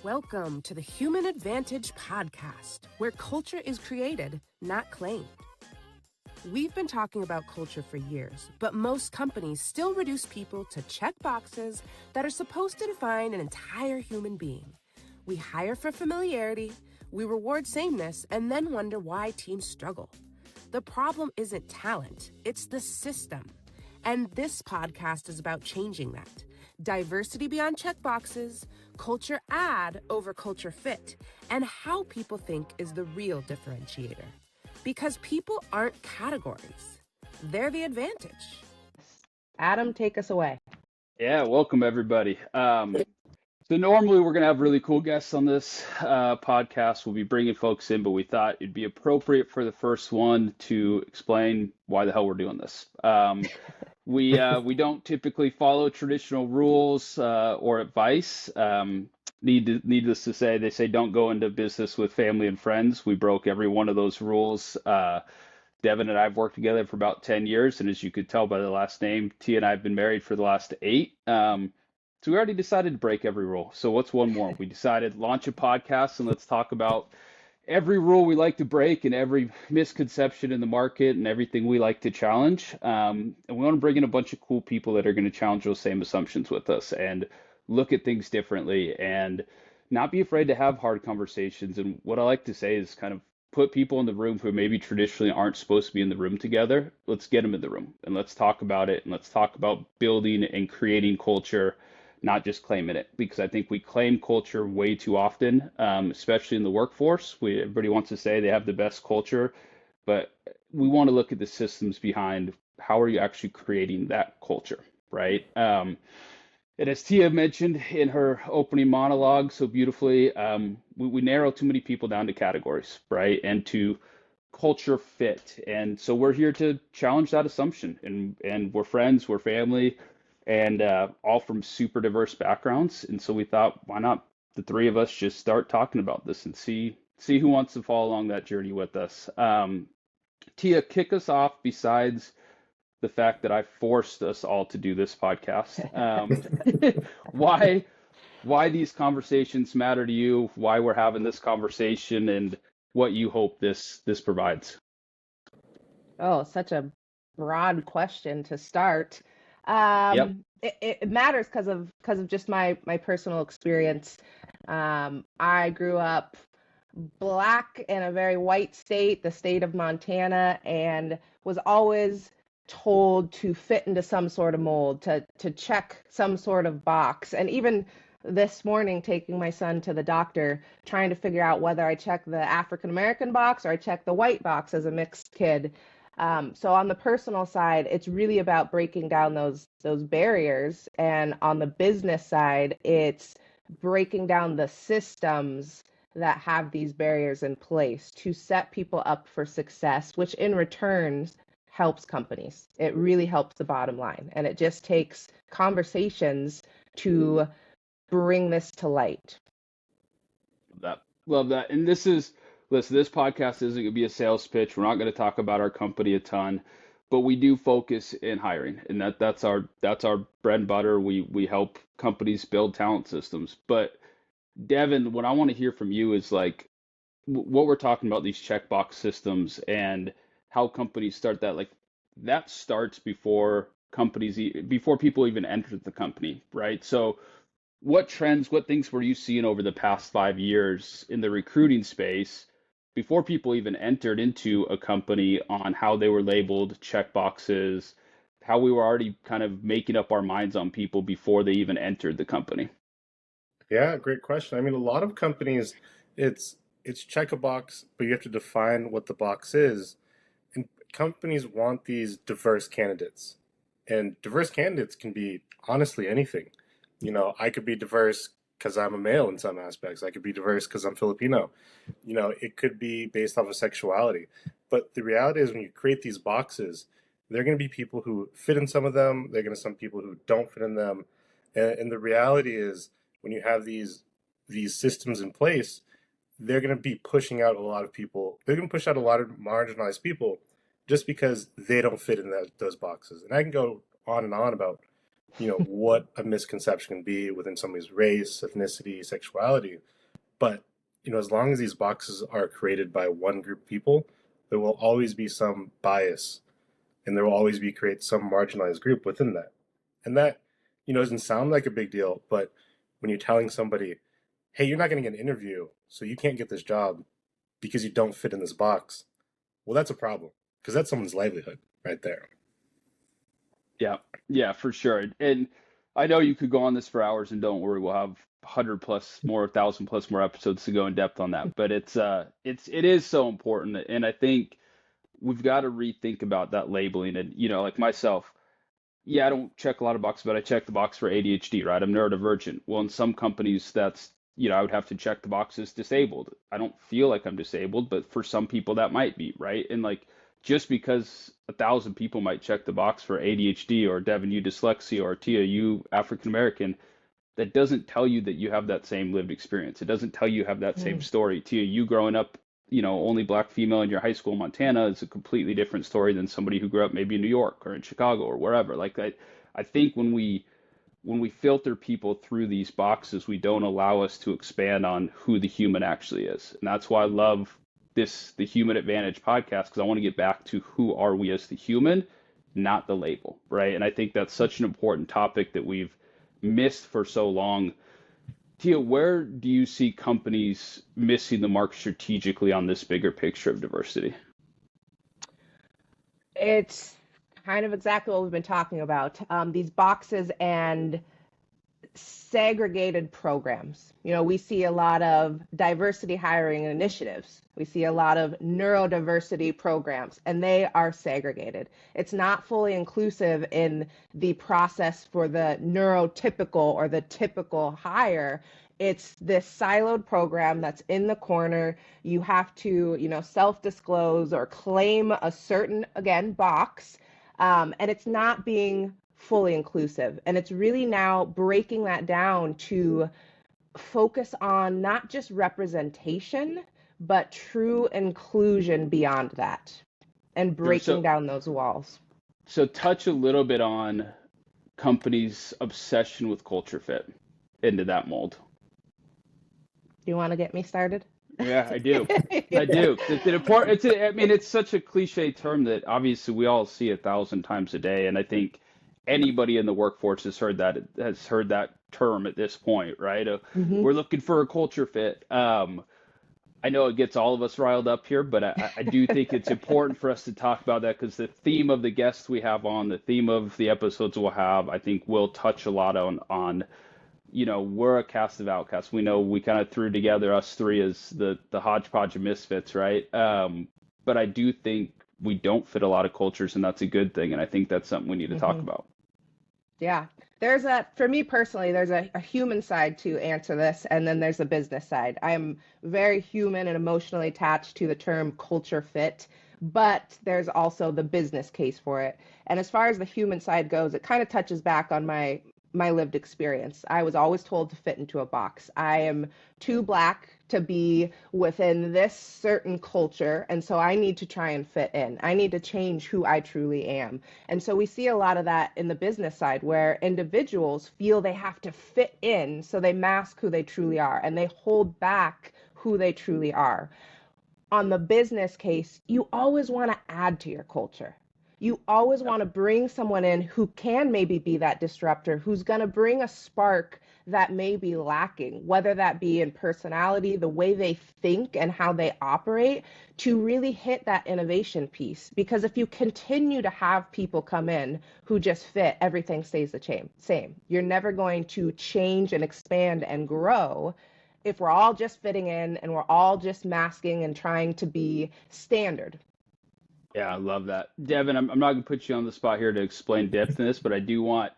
Welcome to the Human Advantage podcast, where culture is created, not claimed. We've been talking about culture for years, but most companies still reduce people to check boxes that are supposed to define an entire human being. We hire for familiarity, we reward sameness, and then wonder why teams struggle. The problem isn't talent, it's the system. And this podcast is about changing that. Diversity beyond checkboxes, culture add over culture fit, and how people think is the real differentiator. Because people aren't categories, they're the advantage. Adam, take us away. Yeah, welcome everybody. So normally we're going to have really cool guests on this podcast. We'll be bringing folks in, but we thought it'd be appropriate for the first one to explain why the hell we're doing this. We don't typically follow traditional rules or advice. Needless to say, they say don't go into business with family and friends. We broke every one of those rules. Devon and I have worked together for about 10 years, and as you could tell by the last name, T and I have been married for the last 8. So we already decided to break every rule. So what's one more? We decided launch a podcast and let's talk about every rule we like to break and every misconception in the market and everything we like to challenge. And we want to bring in a bunch of cool people that are going to challenge those same assumptions with us and look at things differently and not be afraid to have hard conversations. And what I like to say is kind of put people in the room who maybe traditionally aren't supposed to be in the room together. Let's get them in the room and let's talk about it. And let's talk about building and creating culture, not just claiming it, because I think we claim culture way too often, especially in the workforce. Everybody wants to say they have the best culture, but we want to look at the systems behind how are you actually creating that culture, right? And as Tia mentioned in her opening monologue so beautifully, we narrow too many people down to categories, right? And to culture fit. And so we're here to challenge that assumption. And we're friends, we're family, and all from super diverse backgrounds. And so we thought, why not the three of us just start talking about this and see who wants to follow along that journey with us. Tia, kick us off besides the fact that I forced us all to do this podcast. Why these conversations matter to you, why we're having this conversation, and what you hope this provides. Oh, such a broad question to start. Yep. It matters because of just my personal experience. I grew up Black in a very white state, the state of Montana, and was always told to fit into some sort of mold, to check some sort of box. And even this morning, taking my son to the doctor, trying to figure out whether I check the African American box or I check the white box as a mixed kid. So on the personal side, it's really about breaking down those barriers. And on the business side, it's breaking down the systems that have these barriers in place to set people up for success, which in return helps companies. It really helps the bottom line. And it just takes conversations to bring this to light. Love that. And listen, this podcast isn't going to be a sales pitch. We're not going to talk about our company a ton, but we do focus in hiring, and that's our bread and butter. We help companies build talent systems. But Devon, what I want to hear from you is like what we're talking about, these checkbox systems and how companies start that. Like that starts before people even enter the company, right? So what trends, what things were you seeing over the past 5 years in the recruiting space before people even entered into a company on how they were labeled, checkboxes, how we were already kind of making up our minds on people before they even entered the company? Yeah, great question. I mean, a lot of companies, it's check a box, but you have to define what the box is. And companies want these diverse candidates. And diverse candidates can be honestly anything. You know, I could be diverse because I'm a male in some aspects. I could be diverse because I'm Filipino. You know, it could be based off of sexuality. But the reality is when you create these boxes, there are going to be people who fit in some of them. There are going to be some people who don't fit in them. And the reality is when you have these systems in place, they're going to be pushing out a lot of people. They're going to push out a lot of marginalized people just because they don't fit in those boxes. And I can go on and on about what a misconception can be within somebody's race, ethnicity, sexuality. But, as long as these boxes are created by one group of people, there will always be some bias, and there will always be create some marginalized group within that. And that, doesn't sound like a big deal, but when you're telling somebody, hey, you're not going to get an interview, so you can't get this job because you don't fit in this box, well, that's a problem, because that's someone's livelihood right there. Yeah, for sure. And I know you could go on this for hours, and don't worry, we'll have 100 plus more, 1,000 plus more episodes to go in depth on that. But it is so important, and I think we've got to rethink about that labeling. And like myself, yeah, I don't check a lot of boxes, but I check the box for ADHD, right? I'm neurodivergent. Well, in some companies, that's I would have to check the box as disabled. I don't feel like I'm disabled, but for some people that might be, right? And like just because 1,000 people might check the box for ADHD or Devon, you dyslexia, or Tia, you African American, that doesn't tell you that you have that same lived experience. It doesn't tell you have that same story. Tia, you growing up, only black female in your high school in Montana is a completely different story than somebody who grew up maybe in New York or in Chicago or wherever. Like I think when we filter people through these boxes, we don't allow us to expand on who the human actually is. And that's why I love the Human Advantage podcast, because I want to get back to who are we as the human, not the label, right? And I think that's such an important topic that we've missed for so long. Tia, where do you see companies missing the mark strategically on this bigger picture of diversity? It's kind of exactly what we've been talking about. These boxes and segregated programs. We see a lot of diversity hiring initiatives. We see a lot of neurodiversity programs, and they are segregated. It's not fully inclusive in the process for the neurotypical or the typical hire. It's this siloed program that's in the corner. You have to, self-disclose or claim a certain, again, box, and it's not being fully inclusive. And it's really now breaking that down to focus on not just representation, but true inclusion beyond that, and breaking down those walls. So touch a little bit on companies' obsession with culture fit into that mold. You want to get me started? Yeah, I do. I do. It's an important. It's such a cliche term that obviously we all see 1,000 times a day, and I think anybody in the workforce has heard that term at this point, right? We're looking for a culture fit. I know it gets all of us riled up here, but I do think it's important for us to talk about that, because the theme of the guests we have on, the theme of the episodes we'll have, I think will touch a lot on we're a cast of outcasts. We know we kind of threw together us three as the hodgepodge of misfits, right? But I do think we don't fit a lot of cultures, and that's a good thing. And I think that's something we need to talk about. Yeah. For me personally, there's a human side to answer this, and then there's a business side. I am very human and emotionally attached to the term culture fit, but there's also the business case for it. And as far as the human side goes, it kind of touches back on my lived experience. I was always told to fit into a box. I am too black to be within this certain culture, and so I need to try and fit in. I need to change who I truly am. And so we see a lot of that in the business side, where individuals feel they have to fit in, so they mask who they truly are, and they hold back who they truly are. On the business case, you always want to add to your culture. You always want to bring someone in who can maybe be that disruptor, who's going to bring a spark that may be lacking, whether that be in personality, the way they think and how they operate, to really hit that innovation piece. Because if you continue to have people come in who just fit, everything stays the same. You're never going to change and expand and grow if we're all just fitting in and we're all just masking and trying to be standard. Yeah, I love that. Devon, I'm not going to put you on the spot here to explain depth in this, but I do want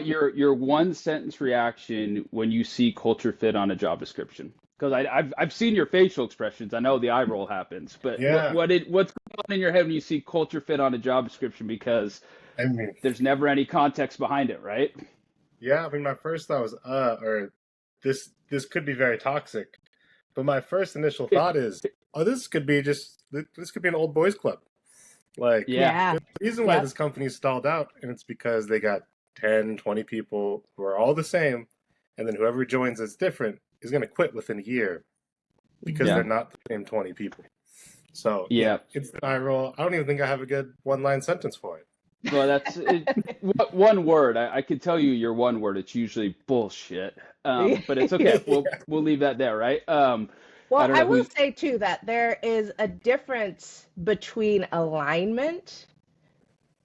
your one sentence reaction when you see culture fit on a job description. Because I've seen your facial expressions. I know the eye roll happens, but Yeah. what's going on in your head when you see culture fit on a job description? Because there's never any context behind it, right? Yeah, my first thought was, or this could be very toxic. But my first initial thought is, this could be an old boys club. Like, yeah. the reason why this company stalled out, and it's because they got 10, 20 people who are all the same, and then whoever joins that's different is going to quit within a year because Yeah. they're not the same 20 people. So Yeah. it's the eye roll. I don't even think I have a good one-line sentence for it. Well, that's it, one word. I could tell you your one word. It's usually bullshit. But it's okay. We'll leave that there, right? I Well, don't I know will who's. say too that there is a difference between alignment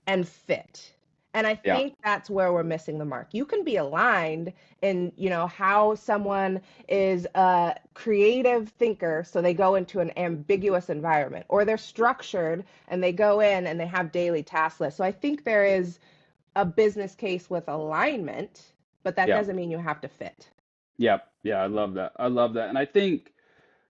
and fit. And I Yeah. think that's where we're missing the mark. You can be aligned in, how someone is a creative thinker, so they go into an ambiguous environment, or they're structured and they go in and they have daily task lists. So I think there is a business case with alignment, but that Yeah. doesn't mean you have to fit. Yeah. Yeah. I love that. I love that. And I think,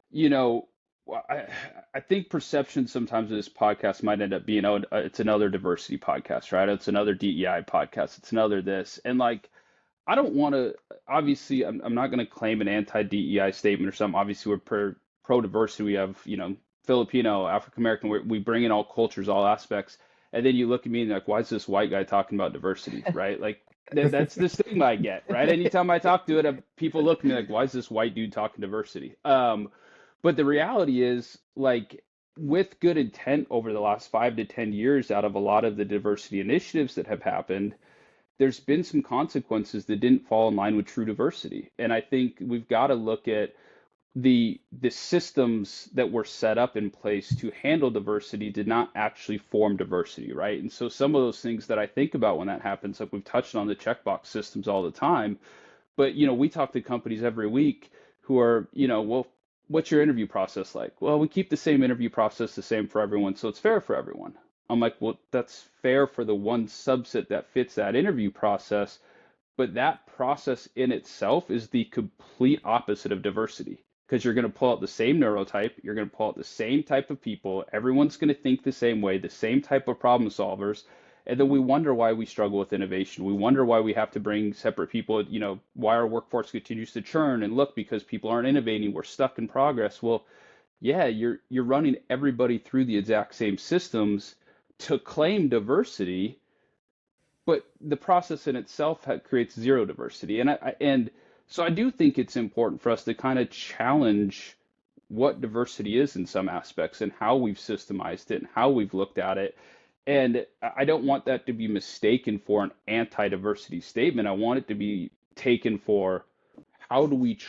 you know, I think perception sometimes of this podcast might end up being, oh, it's another diversity podcast, right? It's another DEI podcast. It's another this. And like, I don't want to, obviously, I'm not going to claim an anti-DEI statement or something. Obviously, we're pro-diversity. We have, Filipino, African American, we bring in all cultures, all aspects. And then you look at me and like, why is this white guy talking about diversity, right? Like, that's the stigma I get, right? Anytime I talk to it, people look at me like, why is this white dude talking diversity? But the reality is, like, with good intent over the last 5 to 10 years, out of a lot of the diversity initiatives that have happened, there's been some consequences that didn't fall in line with true diversity. And I think we've got to look at the systems that were set up in place to handle diversity did not actually form diversity, right? And so some of those things that I think about when that happens, like we've touched on the checkbox systems all the time, but we talk to companies every week who are, well, what's your interview process like? Well, we keep the same interview process the same for everyone, so it's fair for everyone. I'm like, well, that's fair for the one subset that fits that interview process, but that process in itself is the complete opposite of diversity because you're going to pull out the same neurotype, you're going to pull out the same type of people, everyone's going to think the same way, the same type of problem solvers. And then we wonder why we struggle with innovation. We wonder why we have to bring separate people, why our workforce continues to churn and look because people aren't innovating, we're stuck in progress. Well, yeah, you're running everybody through the exact same systems to claim diversity, but the process in itself creates zero diversity. And so I do think it's important for us to kind of challenge what diversity is in some aspects and how we've systemized it and how we've looked at it. And I don't want that to be mistaken for an anti-diversity statement. I want it to be taken for how do we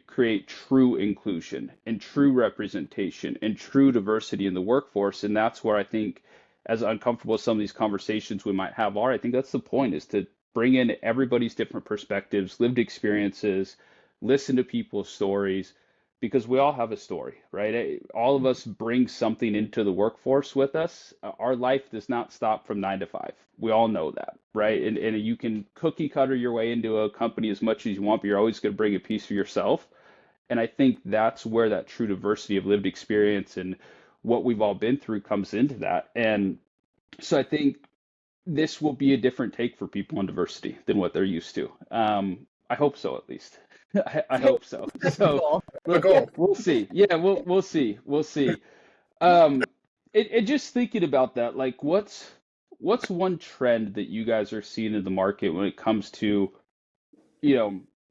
create true inclusion and true representation and true diversity in the workforce. And that's where I think, as uncomfortable as some of these conversations we might have are, I think that's the point, is to bring in everybody's different perspectives, lived experiences, listen to people's stories, because we all have a story, right? All of us bring something into the workforce with us. Our life does not stop from 9 to 5. We all know that, right? And you can cookie cutter your way into a company as much as you want, but you're always going to bring a piece of yourself. And I think that's where that true diversity of lived experience and what we've all been through comes into that. And so I think this will be a different take for people on diversity than what they're used to. I hope so, at least. I hope so. So we'll see. Yeah, we'll see. We'll see. And just thinking about that, like what's one trend that you guys are seeing in the market when it comes to, it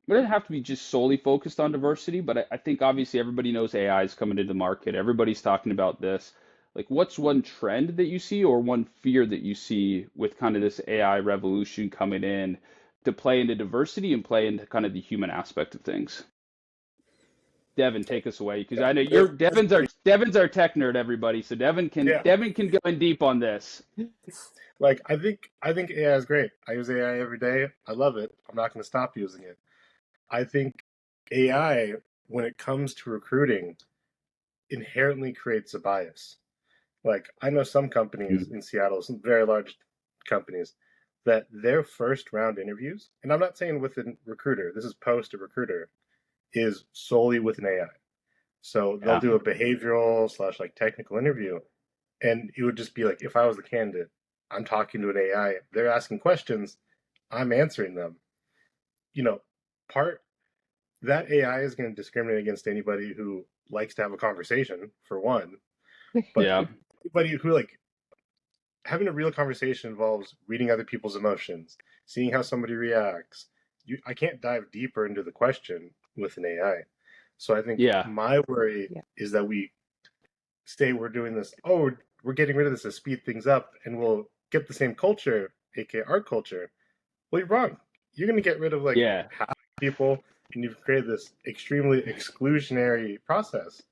doesn't have to be just solely focused on diversity, but I think obviously everybody knows AI is coming into the market. Everybody's talking about this. Like, what's one trend that you see or one fear that you see with kind of this AI revolution coming in to play into diversity and play into kind of the human aspect of things? Devon, take us away, because I know Devon's our tech nerd, everybody. So Devon can go in deep on this. Like, I think AI is great. I use AI every day. I love it. I'm not going to stop using it. I think AI, when it comes to recruiting, inherently creates a bias. Like, I know some companies in Seattle, some very large companies, that their first round interviews, and I'm not saying with a recruiter, this is post a recruiter, is solely with an AI. So they'll do a behavioral / like technical interview, and it would just be like, if I was the candidate, I'm talking to an AI, they're asking questions, I'm answering them. That AI is going to discriminate against anybody who likes to have a conversation, for one. But anybody who, like, having a real conversation involves reading other people's emotions, seeing how somebody reacts. I can't dive deeper into the question with an AI. So I think Yeah. my worry is that we say we're doing this, oh, we're getting rid of this to speed things up and we'll get the same culture, aka our culture. Well, you're wrong. You're going to get rid of like half the people, and you've created this extremely exclusionary process,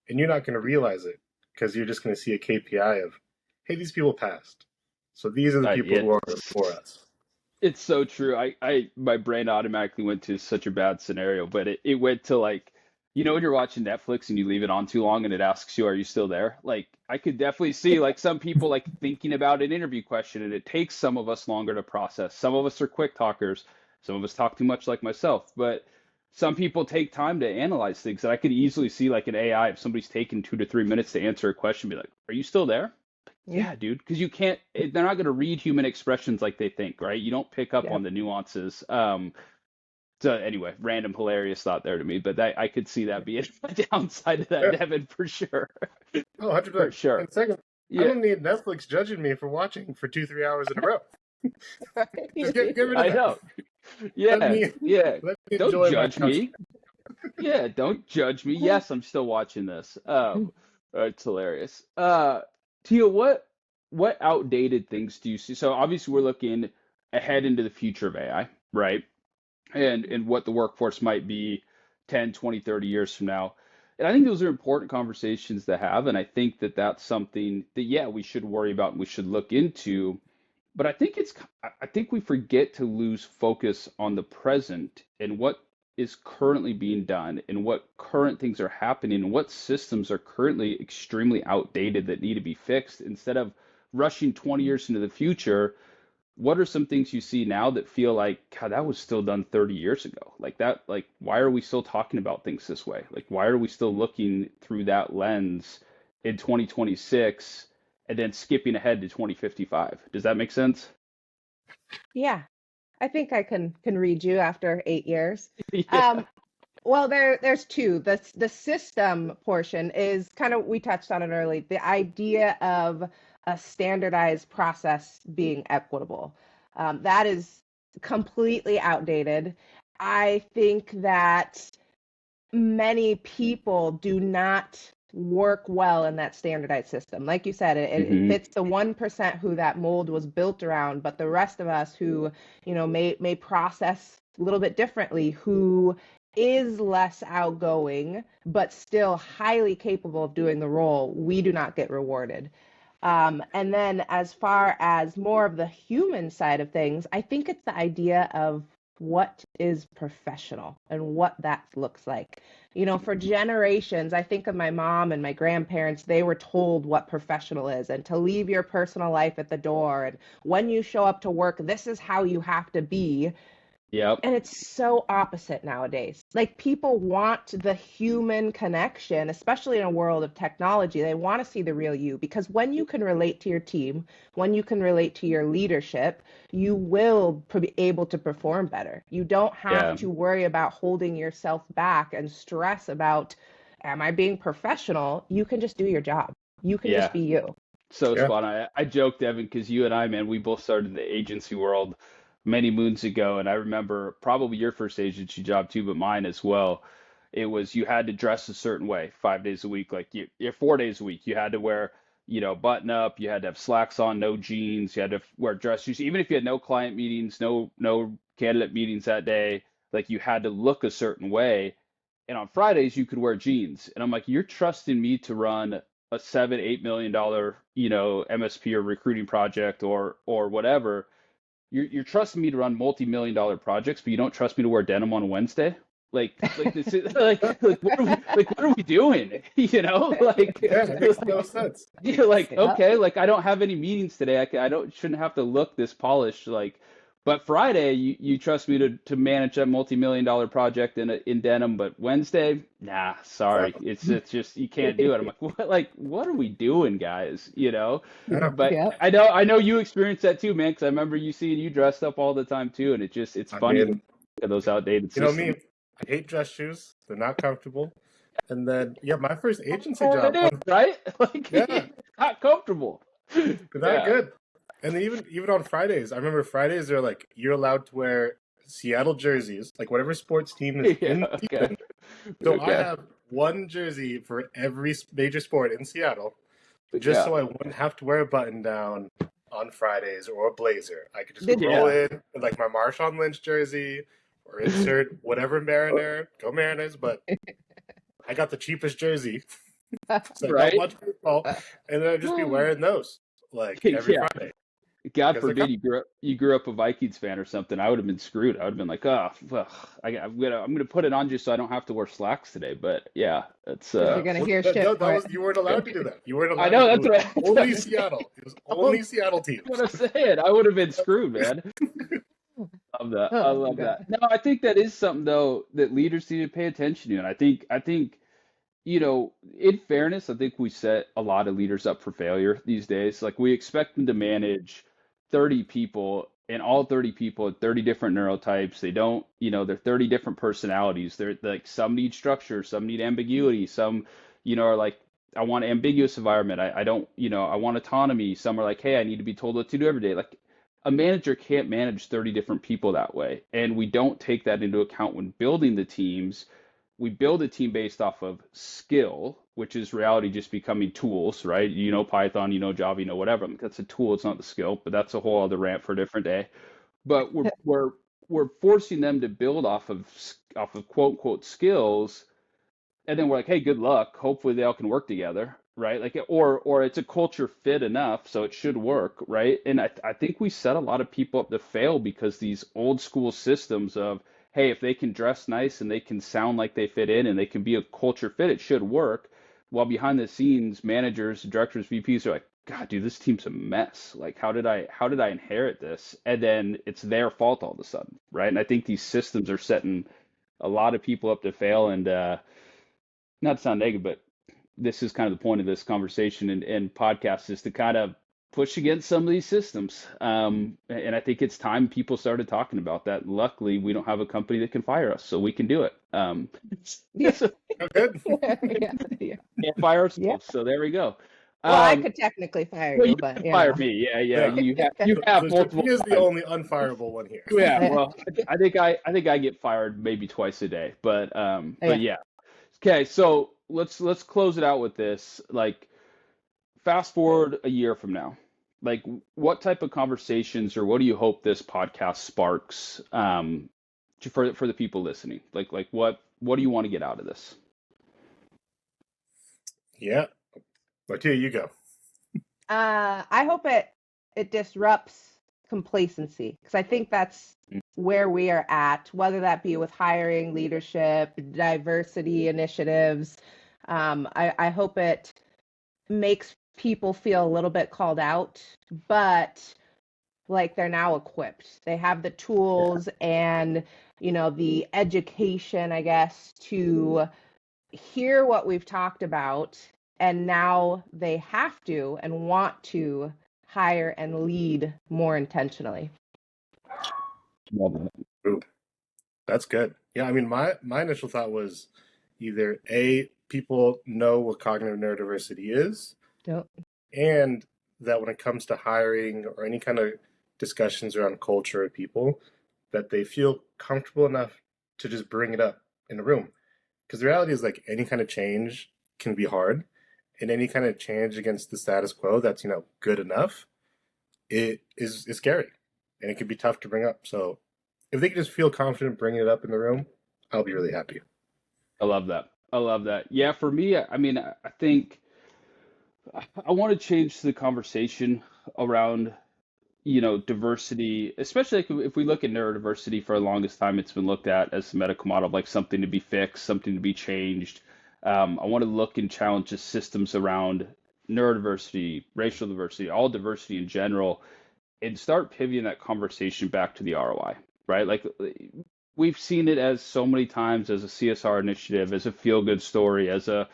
and you're not going to realize it because you're just going to see a KPI of, hey, these people passed, so these are the people who are for us. It's so true. My brain automatically went to such a bad scenario, but it went to like, you know, when you're watching Netflix and you leave it on too long and it asks you, are you still there? Like, I could definitely see like some people like thinking about an interview question, and it takes some of us longer to process. Some of us are quick talkers. Some of us talk too much like myself, but some people take time to analyze things. And I could easily see like an AI, if somebody's taken 2 to 3 minutes to answer a question, be like, are you still there? Yeah, dude, because you can't, they're not going to read human expressions like they think, right? You don't pick up on the nuances. So anyway, random hilarious thought there to me, but I could see that being a downside of that, Devon, for sure. Oh, 100%. For sure. And second, I don't need Netflix judging me for watching for 2-3 hours in a row. Just get rid of that. I know. Yeah, Let me don't judge me. Yeah, don't judge me. Yes, I'm still watching this. It's hilarious. Tia, what outdated things do you see? So obviously we're looking ahead into the future of AI, right? And what the workforce might be 10, 20, 30 years from now. And I think those are important conversations to have. And I think that that's something that, we should worry about and we should look into. But I think we forget to lose focus on the present and what is currently being done and what current things are happening and what systems are currently extremely outdated that need to be fixed. Instead of rushing 20 years into the future, what are some things you see now that feel like, God, that was still done 30 years ago? Like that, like, why are we still talking about things this way? Like, why are we still looking through that lens in 2026 and then skipping ahead to 2055? Does that make sense? Yeah, I think I can read you after 8 years. Well, there's two. The system portion is kind of, we touched on it early, the idea of a standardized process being equitable. That is completely outdated. I think that many people do not work well in that standardized system. Like you said, it fits the 1% who that mold was built around, but the rest of us who, may process a little bit differently, who is less outgoing, but still highly capable of doing the role, we do not get rewarded. And then as far as more of the human side of things, I think it's the idea of what is professional and what that looks like. For generations, I think of my mom and my grandparents, they were told what professional is and to leave your personal life at the door. And when you show up to work, this is how you have to be. Yep. And it's so opposite nowadays. Like, people want the human connection, especially in a world of technology. They want to see the real you, because when you can relate to your team, when you can relate to your leadership, you will be able to perform better. You don't have to worry about holding yourself back and stress about, am I being professional? You can just do your job. You can just be you. So spot on. I joke, Devon, because you and I, man, we both started in the agency world many moons ago, and I remember probably your first agency job too, but mine as well. It was, you had to dress a certain way 5 days a week, like you're 4 days a week. You had to wear, button up. You had to have slacks on, no jeans. You had to wear dress shoes, even if you had no client meetings, no candidate meetings that day. Like, you had to look a certain way. And on Fridays you could wear jeans. And I'm like, you're trusting me to run a $7-8 million, MSP or recruiting project or whatever. You're trusting me to run multi-million-dollar projects, but you don't trust me to wear denim on a Wednesday? Like this is what are we doing? It makes no sense. Okay, I don't have any meetings today. Shouldn't have to look this polished. But Friday you trust me to manage that multi-million-dollar project in denim, but Wednesday, nah, sorry, it's just, you can't do it. I'm like, what are we doing, guys? But I know you experienced that too, man, because I remember seeing you dressed up all the time too, and it's funny, those outdated systems. Me, I hate dress shoes. They're not comfortable. And then my first agency job, right? Not comfortable. They're not good. And then even on Fridays, I remember Fridays they're like you're allowed to wear Seattle jerseys, like whatever sports team is Yeah, in okay. season. So I Okay. have one jersey for every major sport in Seattle, just Yeah. so I wouldn't have to wear a button down on Fridays or a blazer. I could just Did roll Yeah. in with like my Marshawn Lynch jersey or insert whatever Mariner, go Mariners, but I got the cheapest jersey, so I don't Right? watch football, and then I'd just be wearing those like every Yeah. Friday God because they're forbid you grew up a Vikings fan or something. I would have been screwed. I would have been like, oh, well, I'm gonna put it on just so I don't have to wear slacks today. But yeah, it's because you're yeah. gonna Well, hear that, shit that, for that it. was you weren't allowed to do that. You weren't I allowed. know It that's was right. only Seattle. It was only Seattle teams. What I'm saying. I would have been screwed, man. Love that. I Oh love that. god. No, I think that is something though that leaders need to pay attention to, and I think in fairness, I think we set a lot of leaders up for failure these days. Like we expect them to manage 30 people, and all 30 people have 30 different neurotypes. They don't, they're 30 different personalities. They're like some need structure, some need ambiguity, some, are like, I want an ambiguous environment. I don't, I want autonomy. Some are like, hey, I need to be told what to do every day. Like a manager can't manage 30 different people that way. And we don't take that into account when building the teams. We build a team based off of skill, which is reality just becoming tools, right? Python, Java, whatever. That's a tool, it's not the skill, but that's a whole other rant for a different day. But we're forcing them to build off of quote unquote skills, and then we're like, hey, good luck. Hopefully they all can work together, right? Like, or it's a culture fit enough, so it should work, right? And I think we set a lot of people up to fail because these old school systems of, hey, if they can dress nice and they can sound like they fit in and they can be a culture fit, it should work. While behind the scenes, managers, directors, VPs are like, God, dude, this team's a mess. Like, how did I inherit this? And then it's their fault all of a sudden, right? And I think these systems are setting a lot of people up to fail, and not to sound negative, but this is kind of the point of this conversation and podcast is to kind of push against some of these systems. And I think it's time people started talking about that. Luckily, we don't have a company that can fire us, so we can do it. Yeah. So Oh, good. Yeah. Yeah. can't fire Yeah. ourselves, so there we go. Well, I Um, could technically fire well, you, you but can fire me. Yeah. Yeah. You have So multiple he is the times. only unfireable one here. Yeah, Yeah. well, I think I get fired maybe twice a day, but Yeah. yeah. Okay, so let's close it out with this. Like, fast forward a year from now, like what type of conversations or what do you hope this podcast sparks for the people listening? Like what do you want to get out of this? Yeah. Martia, you go. I hope it disrupts complacency because I think that's where we are at, whether that be with hiring, leadership, diversity initiatives. I hope it makes people feel a little bit called out, but like they're now equipped. They have the tools and the education, I guess, to hear what we've talked about, and now they have to and want to hire and lead more intentionally. Love that. Ooh, that's good. Yeah, I mean, my initial thought was either A, people know what cognitive neurodiversity is, Yep. and that when it comes to hiring or any kind of discussions around culture of people, that they feel comfortable enough to just bring it up in a room. Because the reality is, like, any kind of change can be hard, and any kind of change against the status quo that's good enough, it is scary, and it can be tough to bring up. So if they can just feel confident bringing it up in the room, I'll be really happy. I love that. I love that. Yeah, for me, I mean, I think I want to change the conversation around diversity, especially like if we look at neurodiversity. For the longest time, it's been looked at as a medical model of like something to be fixed, something to be changed. I want to look and challenge the systems around neurodiversity, racial diversity, all diversity in general, and start pivoting that conversation back to the ROI, right? Like we've seen it as so many times as a CSR initiative, as a feel-good story, as a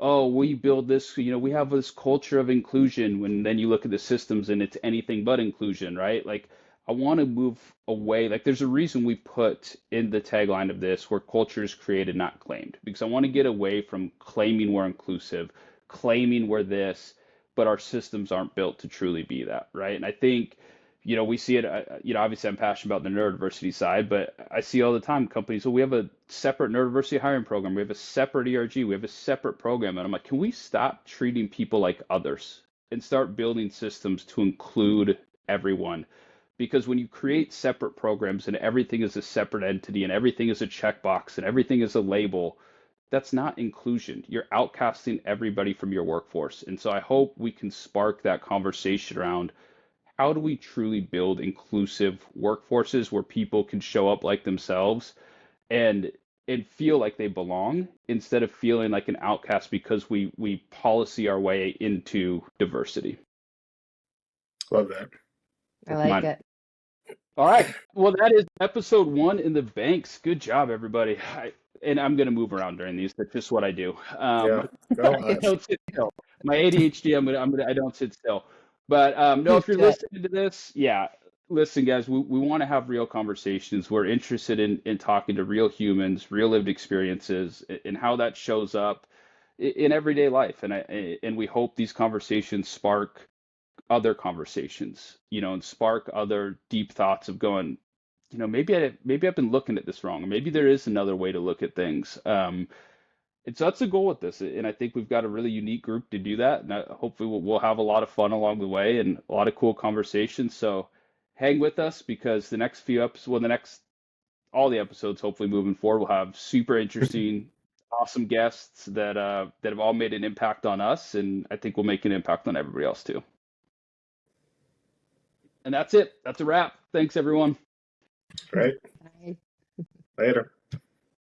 oh, we build this, we have this culture of inclusion, when then you look at the systems and it's anything but inclusion, right? Like I want to move away. Like there's a reason we put in the tagline of this where culture is created, not claimed, because I want to get away from claiming we're inclusive, claiming we're this, but our systems aren't built to truly be that, right? And I think, we see it, obviously I'm passionate about the neurodiversity side, but I see all the time companies, well, we have a separate neurodiversity hiring program, we have a separate ERG, we have a separate program. And I'm like, can we stop treating people like others and start building systems to include everyone? Because when you create separate programs and everything is a separate entity and everything is a checkbox and everything is a label, that's not inclusion. You're outcasting everybody from your workforce. And so I hope we can spark that conversation around how do we truly build inclusive workforces where people can show up like themselves and feel like they belong instead of feeling like an outcast because we policy our way into diversity. Love that. I like it. All right. Well, that is episode 1 in the banks. Good job, everybody. And I'm going to move around during these. That's just what I do. Go I don't sit still. My ADHD, I don't sit still. But no, if you're listening to this, listen, guys, we want to have real conversations. We're interested in talking to real humans, real lived experiences, and how that shows up in everyday life. And we hope these conversations spark other conversations, and spark other deep thoughts of going, maybe I've been looking at this wrong, or maybe there is another way to look at things. And so that's the goal with this. And I think we've got a really unique group to do that. And hopefully we'll have a lot of fun along the way and a lot of cool conversations. So hang with us because the next few episodes, all the episodes, hopefully moving forward, we'll have super interesting, awesome guests that have all made an impact on us. And I think we'll make an impact on everybody else too. And that's it. That's a wrap. Thanks, everyone. Great. Bye. Later.